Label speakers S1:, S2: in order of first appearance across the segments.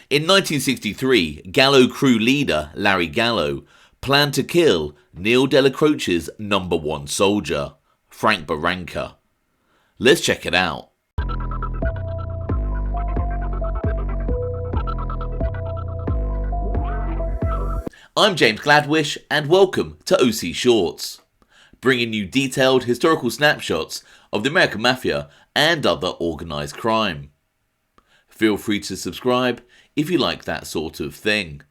S1: In 1963, Gallo Crew leader Larry Gallo planned to kill Neil Dellacroce's number one soldier, Frank Baranca. Let's check it out. I'm James Gladwish and welcome to OC Shorts, bringing you detailed historical snapshots of the American Mafia and other organised crime. Feel free to subscribe if you like that sort of thing.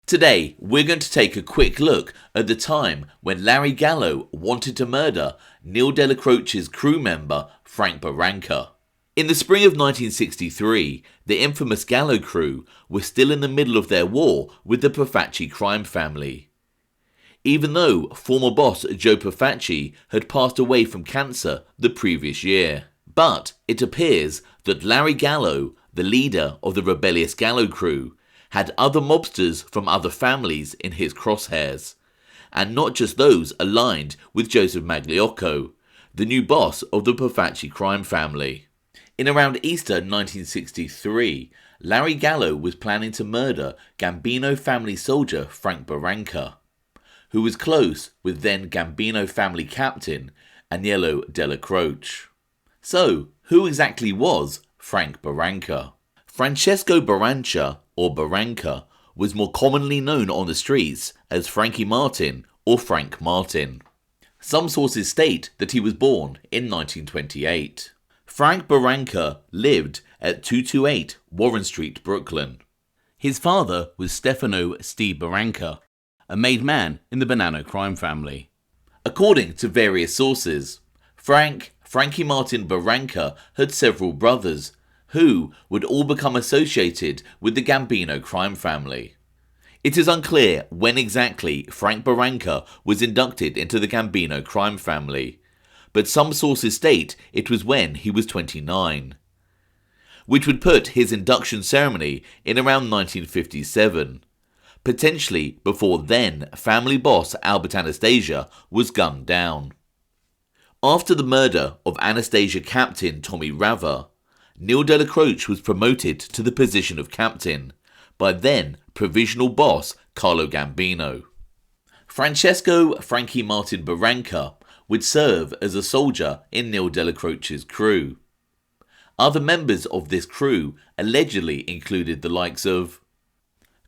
S1: Today, we're going to take a quick look at the time when Larry Gallo wanted to murder Neil Dellacroce's crew member, Frank Baranca. In the spring of 1963, the infamous Gallo Crew were still in the middle of their war with the Profaci crime family. Even though former boss Joe Profaci had passed away from cancer the previous year. But it appears that Larry Gallo, the leader of the rebellious Gallo Crew, had other mobsters from other families in his crosshairs, and not just those aligned with Joseph Magliocco, the new boss of the Profaci crime family. In around Easter 1963, Larry Gallo was planning to murder Gambino family soldier Frank Baranca, who was close with then Gambino family captain Neil Dellacroce. So, who exactly was Frank Baranca? Francesco Baranca, or Baranca, was more commonly known on the streets as Frankie Martin or Frank Martin. Some sources state that he was born in 1928. Frank Baranca lived at 228 Warren Street, Brooklyn. His father was Stefano Steve Baranca, a made man in the Gambino crime family. According to various sources, Frankie Martin Baranca had several brothers who would all become associated with the Gambino crime family. It is unclear when exactly Frank Baranca was inducted into the Gambino crime family, but some sources state it was when he was 29, which would put his induction ceremony in around 1957, potentially before then family boss Albert Anastasia was gunned down. After the murder of Anastasia captain Tommy Rava, Neil Dellacroce was promoted to the position of captain by then provisional boss Carlo Gambino. Francesco Frankie Martin Baranca would serve as a soldier in Neil Dellacroce's crew. Other members of this crew allegedly included the likes of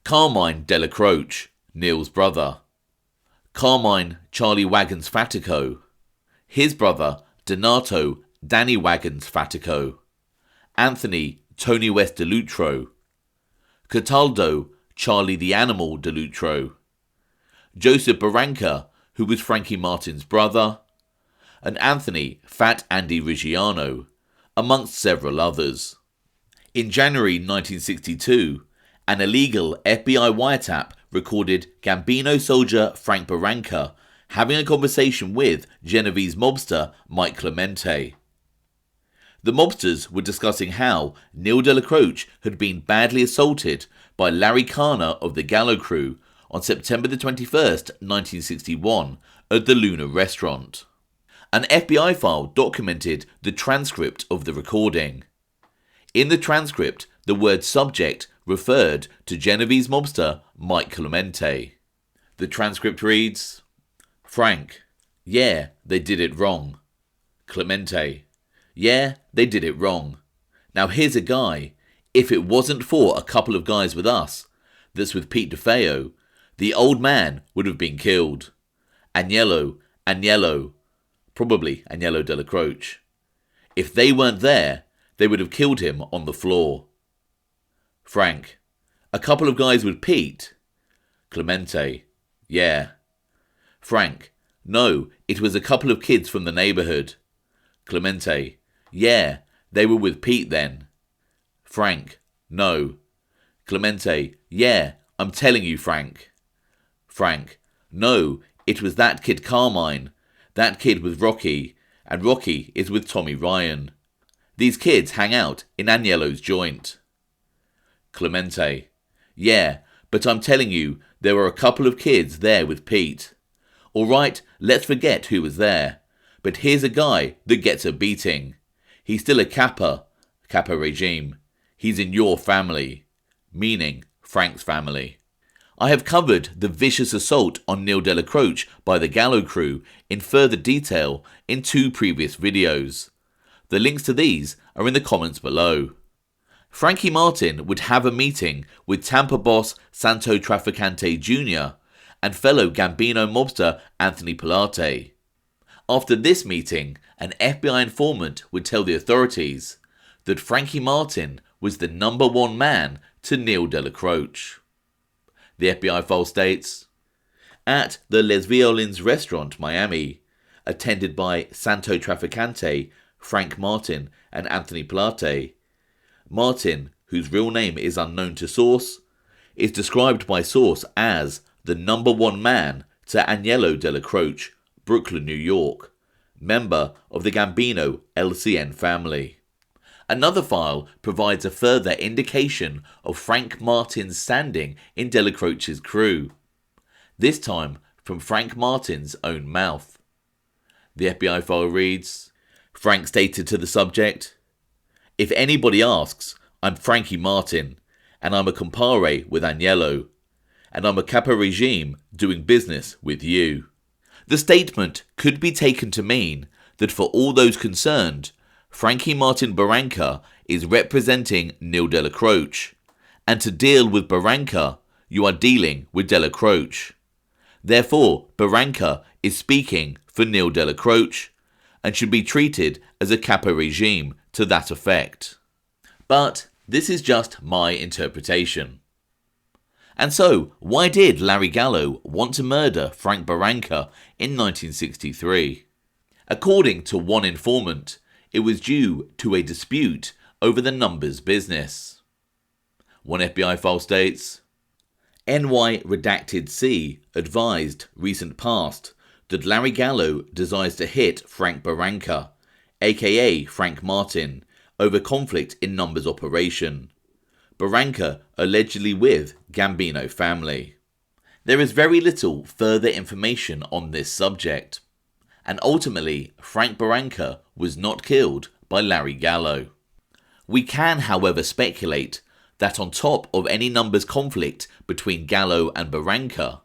S1: Carmine Dellacroce, Neil's brother, Carmine Charlie Wagons Fatico, his brother Donato Danny Wagons Fatico, Anthony Tony West DeLutro, Cataldo Charlie the Animal DeLutro, Joseph Baranca, who was Frankie Martin's brother, and Anthony Fat Andy Ruggiano, amongst several others. In January 1962, an illegal FBI wiretap recorded Gambino soldier Frank Baranca having a conversation with Genovese mobster Mike Clemente. The mobsters were discussing how Neil Dellacroce had been badly assaulted by Larry Garner of the Gallo Crew on September the 21st, 1961 at the Luna restaurant. An FBI file documented the transcript of the recording. In the transcript, the word subject referred to Genovese mobster Mike Clemente. The transcript reads, Frank, yeah, they did it wrong. Clemente, yeah, they did it wrong. Now here's a guy, if it wasn't for a couple of guys with us, that's with Pete DeFeo, the old man would have been killed. Agnello, probably Agnello Dellacroce. If they weren't there, they would have killed him on the floor. Frank, a couple of guys with Pete. Clemente, yeah. Frank, no, it was a couple of kids from the neighborhood. Clemente, yeah, they were with Pete then. Frank, no. Clemente, yeah, I'm telling you, Frank. Frank, no, it was that kid Carmine. That kid with Rocky, and Rocky is with Tommy Ryan. These kids hang out in Agnello's joint. Clemente, yeah, but I'm telling you, there were a couple of kids there with Pete. All right, let's forget who was there. But here's a guy that gets a beating. He's still a Kappa regime. He's in your family. meaning Frank's family. I have covered the vicious assault on Neil Dellacroce by the Gallo Crew in further detail in 2 previous videos. The links to these are in the comments below. Frankie Martin would have a meeting with Tampa boss Santo Trafficante Jr. and fellow Gambino mobster Anthony Pilate. After this meeting, an FBI informant would tell the authorities that Frankie Martin was the #1 man to Neil Dellacroce. The FBI file states, at the Les Violins restaurant, Miami, attended by Santo Trafficante, Frank Martin, and Anthony Pilate, Martin, whose real name is unknown to source, is described by source as the #1 man to Agnello Dellacroce, Brooklyn, New York, member of the Gambino LCN family. Another file provides a further indication of Frank Martin's standing in Dellacroce's crew, this time from Frank Martin's own mouth. The FBI file reads, Frank stated to the subject, if anybody asks, I'm Frankie Martin, and I'm a compare with Agnello, and I'm a capo regime doing business with you. The statement could be taken to mean that for all those concerned, Frankie Martin Baranca is representing Neil Dellacroce, and to deal with Baranca, you are dealing with Dellacroce. Therefore, Baranca is speaking for Neil Dellacroce, and should be treated as a capo regime to that effect. But this is just my interpretation. And so, why did Larry Gallo want to murder Frank Baranca in 1963? According to one informant, it was due to a dispute over the numbers business. One FBI file states, NY Redacted C advised recent past that Larry Gallo desires to hit Frank Baranca, aka Frank Martin, over conflict in numbers operation. Baranca allegedly with Gambino family. There is very little further information on this subject, and ultimately Frank Baranca was not killed by Larry Gallo. We can, however, speculate that on top of any numbers conflict between Gallo and Baranca,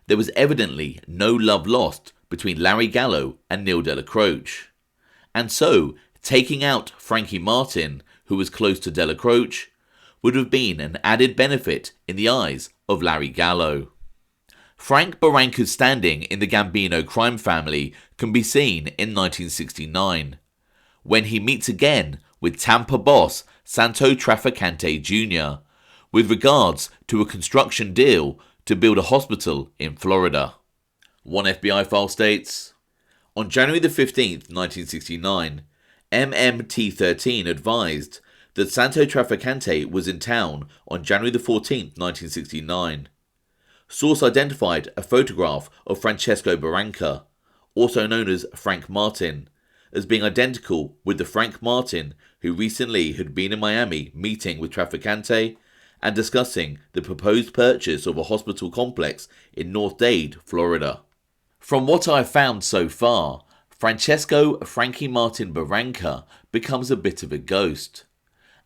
S1: there was evidently no love lost between Larry Gallo and Neil Dellacroce, and so taking out Frankie Martin, who was close to Dellacroce, would have been an added benefit in the eyes of Larry Gallo. Frank Baranca's standing in the Gambino crime family can be seen in 1969, when he meets again with Tampa boss Santo Trafficante Jr. with regards to a construction deal to build a hospital in Florida. One FBI file states, on January the 15th, 1969, MMT-13 advised that Santo Trafficante was in town on January the 14th, 1969. Source identified a photograph of Francesco Baranca, also known as Frank Martin, as being identical with the Frank Martin who recently had been in Miami meeting with Trafficante and discussing the proposed purchase of a hospital complex in North Dade, Florida. From what I've found so far, Francesco Frankie Martin Baranca becomes a bit of a ghost,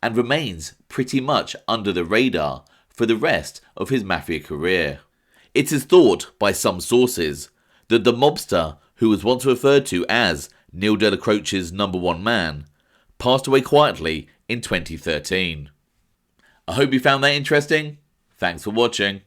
S1: and remains pretty much under the radar for the rest of his mafia career. It is thought by some sources that the mobster who was once referred to as Neil Dellacroce's #1 man passed away quietly in 2013. I hope you found that interesting. Thanks for watching.